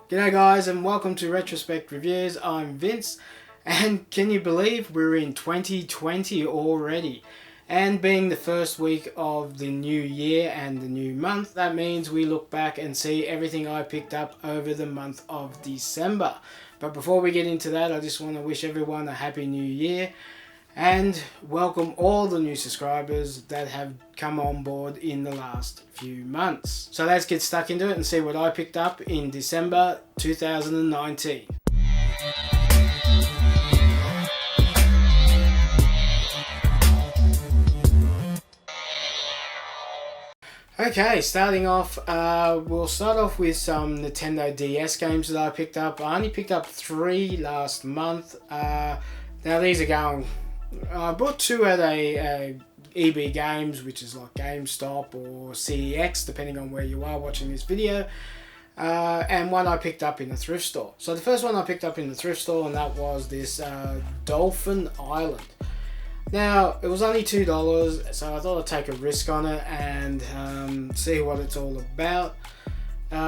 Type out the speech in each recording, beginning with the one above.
G'day guys and welcome to Retrospect Reviews. I'm Vince, and can you believe we're in 2020 already? And being the first week of the new year and the new month, that means we look back and see everything I picked up over the month of December. But before we get into that, I just want to wish everyone a happy new year and welcome all the new subscribers that have come on board in the last few months. So let's get stuck into it and see what I picked up in December 2019. Okay, starting off, we'll start off with some Nintendo DS games that I picked up. I only picked up 3 last month. Now these are going... I bought 2 at a EB Games, which is like GameStop or CEX, depending on where you are watching this video. And one I picked up in a thrift store. So the first one I picked up in the thrift store, and that was this Dolphin Island. Now, it was only $2, so I thought I'd take a risk on it and see what it's all about.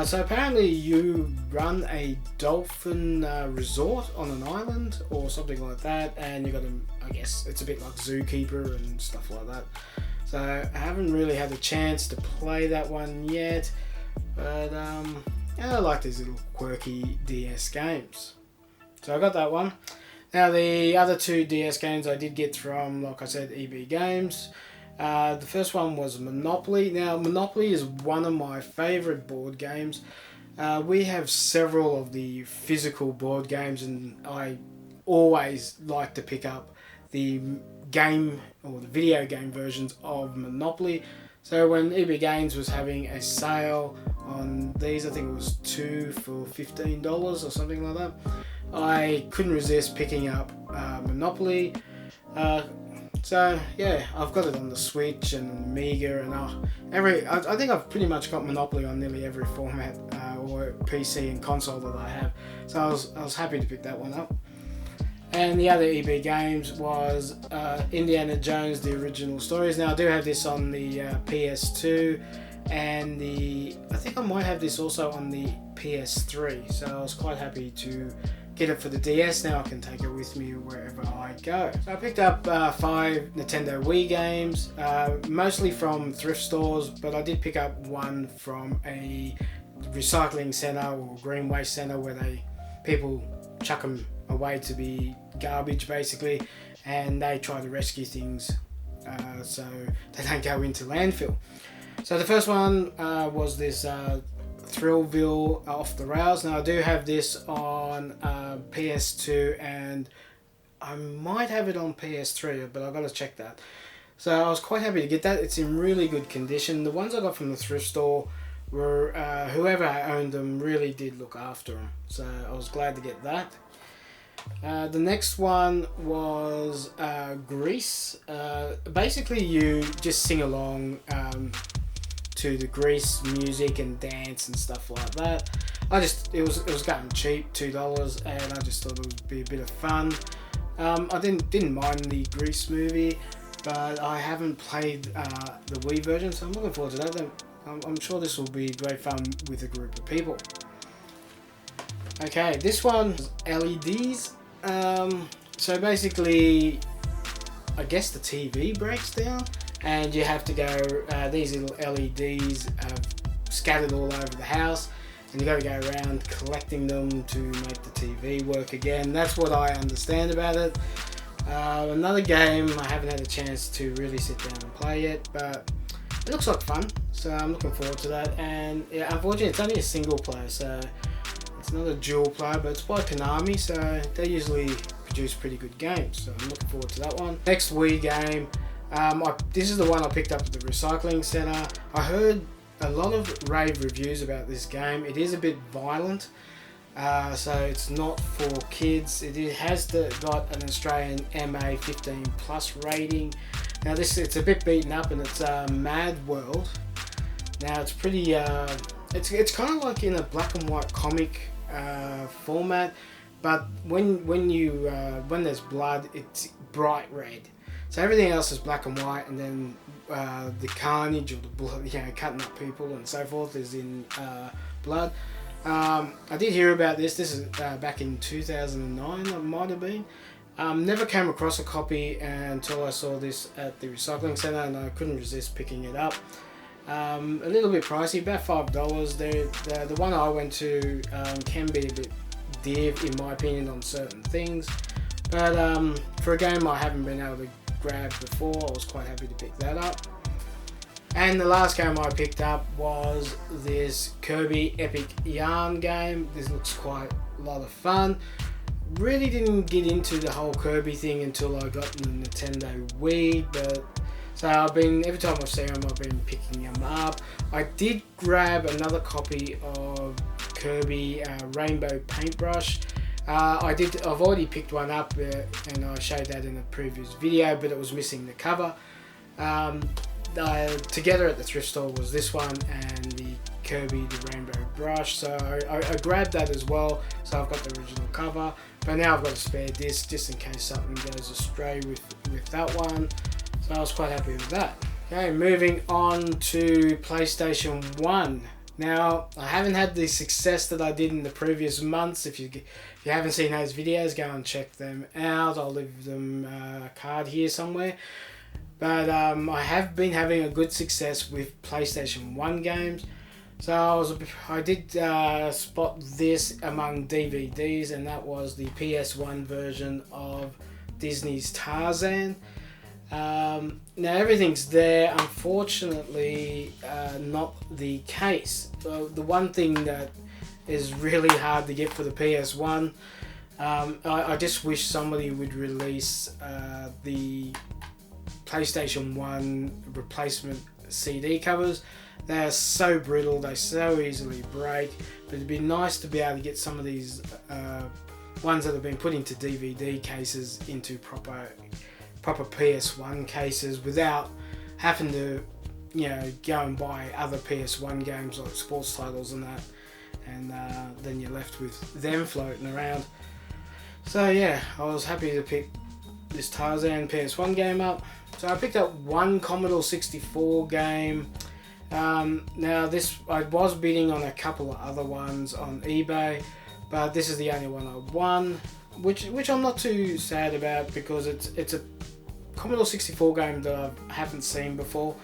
So apparently you run a dolphin resort on an island or something like that, and you got to, I guess it's a bit like Zookeeper and stuff like that. So I haven't really had a chance to play that one yet, but yeah, I like these little quirky DS games. So I got that one. Now the other 2 DS games I did get from, like I said, EB Games. The first one was Monopoly. Now Monopoly is one of my favourite board games. We have several of the physical board games, and I always like to pick up the game or the video game versions of Monopoly. So when EB Games was having a sale on these, I think it was 2 for $15 or something like that, I couldn't resist picking up Monopoly. So yeah, I've got it on the Switch and Amiga and I think I've pretty much got Monopoly on nearly every format or PC and console that I have. So I was happy to pick that one up. And the other EB Games was Indiana Jones: The Original Stories. Now I do have this on the PS2, and I think I might have this also on the PS3. So I was quite happy to get it for the DS. Now I can take it with me wherever I go. So I picked up 5 Nintendo Wii games, mostly from thrift stores, but I did pick up one from a recycling centre or green waste centre where people chuck them away to be garbage basically, and they try to rescue things so they don't go into landfill. So the first one was this Thrillville Off the Rails. Now I do have this on PS2 and I might have it on PS3, but I've got to check that. So I was quite happy to get that. It's in really good condition. The ones I got from the thrift store were whoever owned them really did look after them, so I was glad to get that. The next one was Grease. Basically you just sing along to the Grease music and dance and stuff like that. It was going cheap, $2, and I just thought it would be a bit of fun. I didn't mind the Grease movie, but I haven't played the Wii version, so I'm looking forward to that. I'm sure this will be great fun with a group of people. Okay, this one is LEDs. So basically, I guess the TV breaks down, and you have to go, these little LEDs scattered all over the house, and you got to go around collecting them to make the TV work again. That's what I understand about it. Another game I haven't had a chance to really sit down and play yet, but it looks like fun, so I'm looking forward to that. And yeah, unfortunately it's only a single player, so it's not a dual player, but it's by Konami, so they usually produce pretty good games, so I'm looking forward to that one. Next Wii game, this is the one I picked up at the recycling centre. I heard a lot of rave reviews about this game. It is a bit violent, so it's not for kids. It has got an Australian MA 15 plus rating. Now it's a bit beaten up, and it's Mad World. Now it's pretty, it's kind of like in a black and white comic format, but when there's blood, it's bright red. So everything else is black and white, and then the carnage or the blood, cutting up people and so forth is in blood. I did hear about this. This is back in 2009, it might have been. Never came across a copy until I saw this at the recycling centre, and I couldn't resist picking it up. A little bit pricey, about $5. The one I went to can be a bit div in my opinion on certain things, but for a game I haven't been able to grab before, I was quite happy to pick that up. And the last game I picked up was this Kirby Epic Yarn game. This looks quite a lot of fun. Really didn't get into the whole Kirby thing until I got the Nintendo Wii, but so every time I've seen them, I've been picking them up. I did grab another copy of Kirby Rainbow Paintbrush. I've already picked one up, and I showed that in a previous video, but it was missing the cover. Together at the thrift store was this one and the Kirby the Rainbow Brush, so I grabbed that as well. So I've got the original cover, but now I've got a spare disc just in case something goes astray with that one. So I was quite happy with that. Okay, moving on to PlayStation 1. Now, I haven't had the success that I did in the previous months. If you haven't seen those videos, go and check them out. I'll leave them a card here somewhere. But I have been having a good success with PlayStation 1 games. So I did spot this among DVDs, and that was the PS1 version of Disney's Tarzan. Now everything's there, unfortunately not the case. The one thing that is really hard to get for the PS1, I just wish somebody would release the PlayStation 1 replacement CD covers. They're so brittle, they so easily break, but it'd be nice to be able to get some of these ones that have been put into DVD cases into proper PS1 cases without having to, go and buy other PS1 games like sports titles and that, and then you're left with them floating around. So yeah, I was happy to pick this Tarzan PS1 game up. So I picked up one Commodore 64 game. Now this, I was bidding on a couple of other ones on eBay, but this is the only one I won, which I'm not too sad about because it's a Commodore 64 game that I haven't seen before,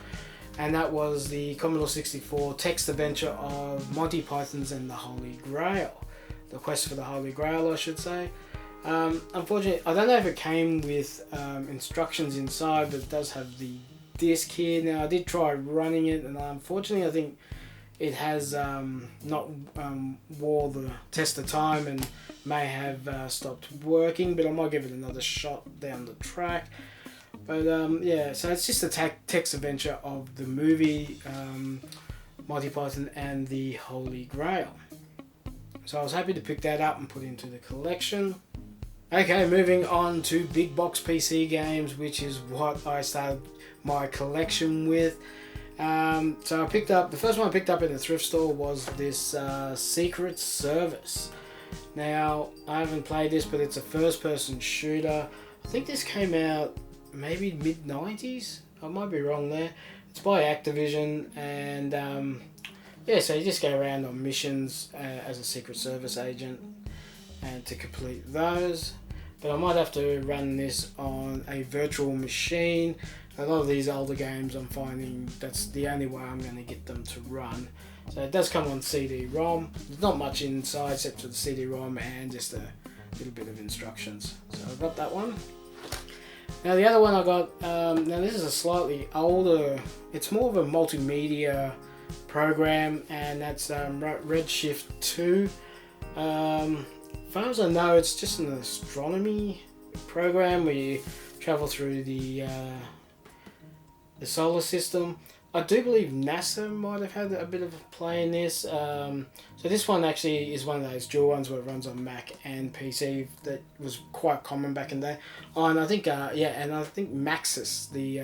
and that was the Commodore 64 text adventure of Monty Python's and the Holy Grail. The Quest for the Holy Grail, I should say. Unfortunately, I don't know if it came with instructions inside, but it does have the disc here. Now, I did try running it, and unfortunately, I think it has not wore the test of time and may have stopped working, but I might give it another shot down the track. But yeah, so it's just a text adventure of the movie Monty Python and the Holy Grail. So I was happy to pick that up and put it into the collection. Okay, moving on to big box PC games, which is what I started my collection with. So I picked up, the first one I picked up in the thrift store was this Secret Service. Now, I haven't played this, but it's a first person shooter. I think this came out maybe mid-90s, I might be wrong there. It's by Activision, and yeah, so you just go around on missions as a Secret Service agent and to complete those. But I might have to run this on a virtual machine. A lot of these older games I'm finding that's the only way I'm going to get them to run. So it does come on CD-ROM. There's not much inside except for the CD-ROM and just a little bit of instructions. So I've got that one. Now the other one I got, now this is a slightly older, it's more of a multimedia program, and that's Redshift 2. As far as I know, it's just an astronomy program where you travel through the solar system. I do believe NASA might have had a bit of a play in this. So this one actually is one of those dual ones where it runs on Mac and PC. That was quite common back in the day. Oh, and I think and I think Maxis, the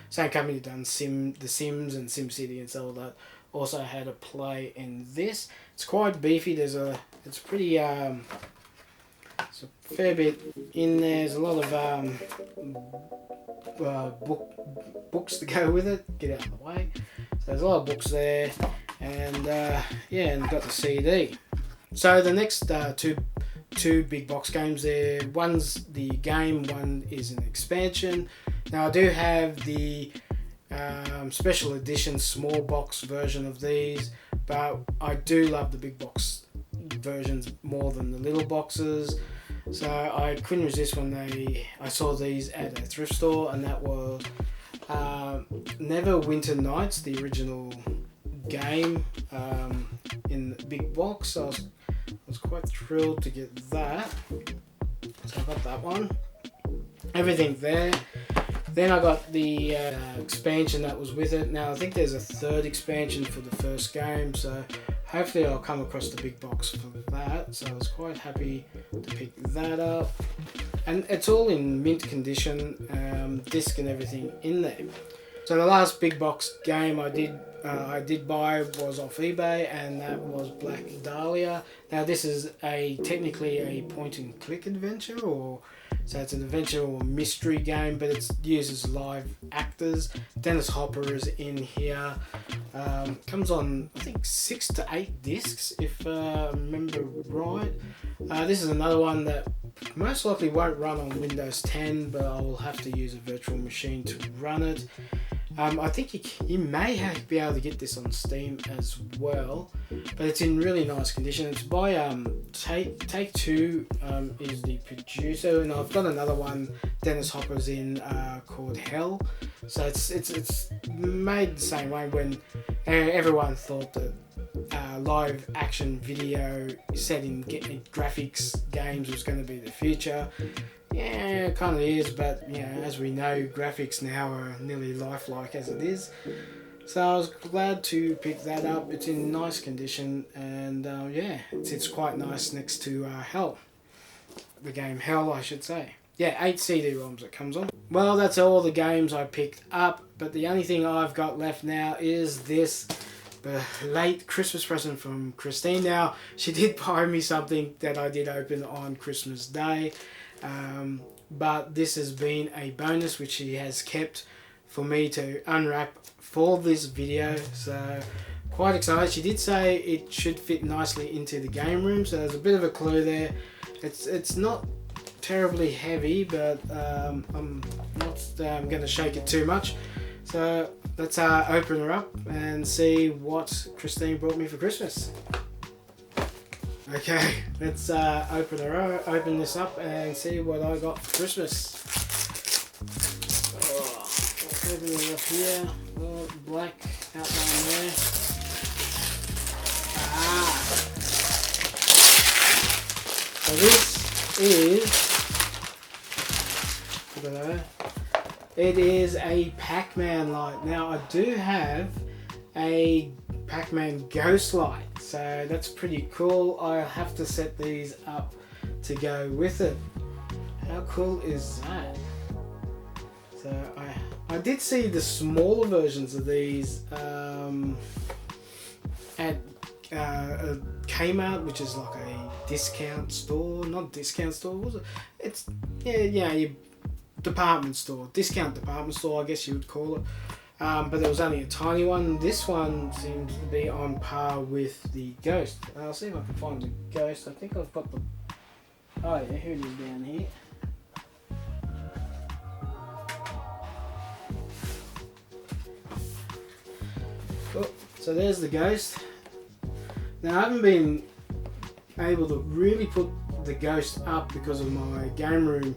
same company that done The Sims and SimCity and so that, also had a play in this. It's quite beefy. It's pretty it's a fair bit in there. There's a lot of books to go with it. Get out of the way. So there's a lot of books there, and yeah, and got the CD. So the next two big box games there. One's the game, one is an expansion. Now I do have the special edition small box version of these, but I do love the big box versions more than the little boxes. So I couldn't resist when I saw these at a thrift store, and that was Neverwinter Nights, the original game in the big box. So I was quite thrilled to get that. So I got that one. Everything there. Then I got the expansion that was with it. Now I think there's a third expansion for the first game, so hopefully I'll come across the big box for that. So I was quite happy to pick that up. And it's all in mint condition, disc and everything in there. So the last big box game I did buy was off eBay, and that was Black Dahlia. Now this is technically a point and click adventure, so it's an adventure or mystery game, but it uses live actors. Dennis Hopper is in here. Comes on I think 6 to 8 discs if I remember right. This is another one that most likely won't run on Windows 10, but I will have to use a virtual machine to run it. I think you may be able to get this on Steam as well, but it's in really nice condition. It's by Take Two is the producer, and I've got another one Dennis Hopper's in called Hell. So it's made the same way when everyone thought that live action video set in graphics games was going to be the future. Yeah, it kind of is, but as we know, graphics now are nearly lifelike as it is. So I was glad to pick that up. It's in nice condition, and it's quite nice next to Hell. The game Hell, I should say. Yeah, 8 CD-ROMs it comes on. Well, that's all the games I picked up, but the only thing I've got left now is this late Christmas present from Christine. Now, she did buy me something that I did open on Christmas Day. But this has been a bonus which she has kept for me to unwrap for this video, so quite excited. She did say it should fit nicely into the game room, so there's a bit of a clue there. It's not terribly heavy, but I'm not going to shake it too much. So let's open her up and see what Christine brought me for Christmas. Okay, let's open this up and see what I got for Christmas. Open it up here. Black outline there. So this is a Pac-Man light. Now I do have a Pac-Man ghost light, so that's pretty cool. I'll have to set these up to go with it. How cool is that? So I did see the smaller versions of these at Kmart, which is like a discount store. Not discount store, was it? It's your department store, discount department store, I guess you would call it. But there was only a tiny one. This one seems to be on par with the Ghost. I'll see if I can find the Ghost. I think I've got the... Oh yeah, here it is down here. Oh, so there's the Ghost. Now I haven't been able to really put the Ghost up because of my game room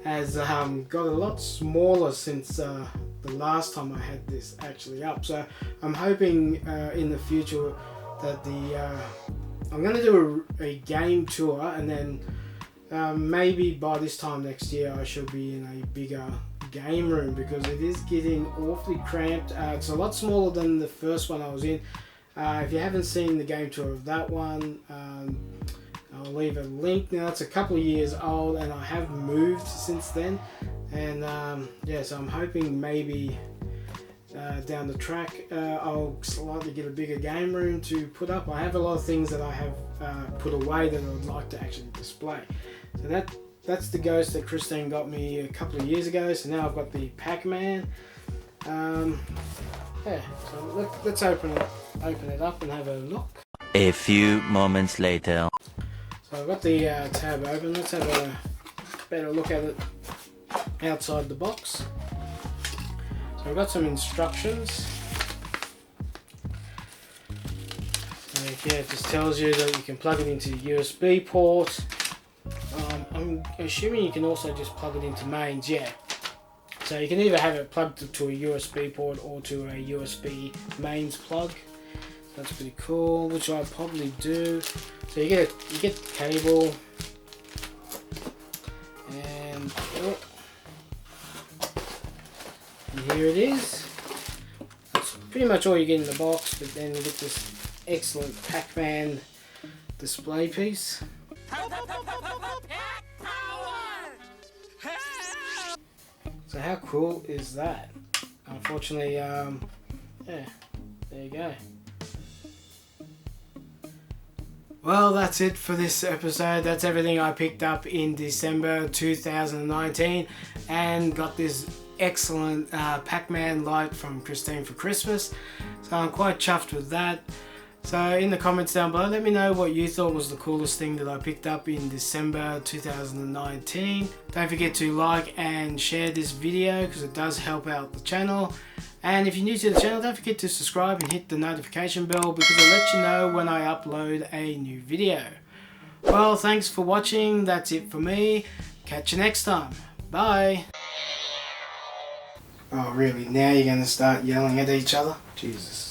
has got a lot smaller since the last time I had this actually up. So I'm hoping in the future that I'm going to do a game tour, and then maybe by this time next year I should be in a bigger game room, because it is getting awfully cramped. It's a lot smaller than the first one I was in. If you haven't seen the game tour of that one, I'll leave a link. Now it's a couple of years old and I have moved since then, and so I'm hoping maybe down the track I'll slightly get a bigger game room to put up. I have a lot of things that I have put away that I would like to actually display. So that's the Ghost that Christine got me a couple of years ago. So now I've got the Pac-Man. So let's open it up and have a look. A few moments later. So I've got the tab open. Let's have a better look at it outside the box. So I've got some instructions. Okay, it just tells you that you can plug it into the USB port. I'm assuming you can also just plug it into mains, yeah. So you can either have it plugged to a USB port or to a USB mains plug. That's pretty cool, which I'd probably do. So you get the cable, and here it is. That's pretty much all you get in the box, but then you get this excellent Pac-Man display piece. So how cool is that? Unfortunately, yeah, there you go. Well, that's it for this episode. That's everything I picked up in December 2019, and got this excellent Pac-Man light from Christine for Christmas. So I'm quite chuffed with that. So in the comments down below, let me know what you thought was the coolest thing that I picked up in December 2019. Don't forget to like and share this video because it does help out the channel. And if you're new to the channel, don't forget to subscribe and hit the notification bell because it'll let you know when I upload a new video. Well, thanks for watching. That's it for me. Catch you next time. Bye. Oh really? Now you're going to start yelling at each other? Jesus.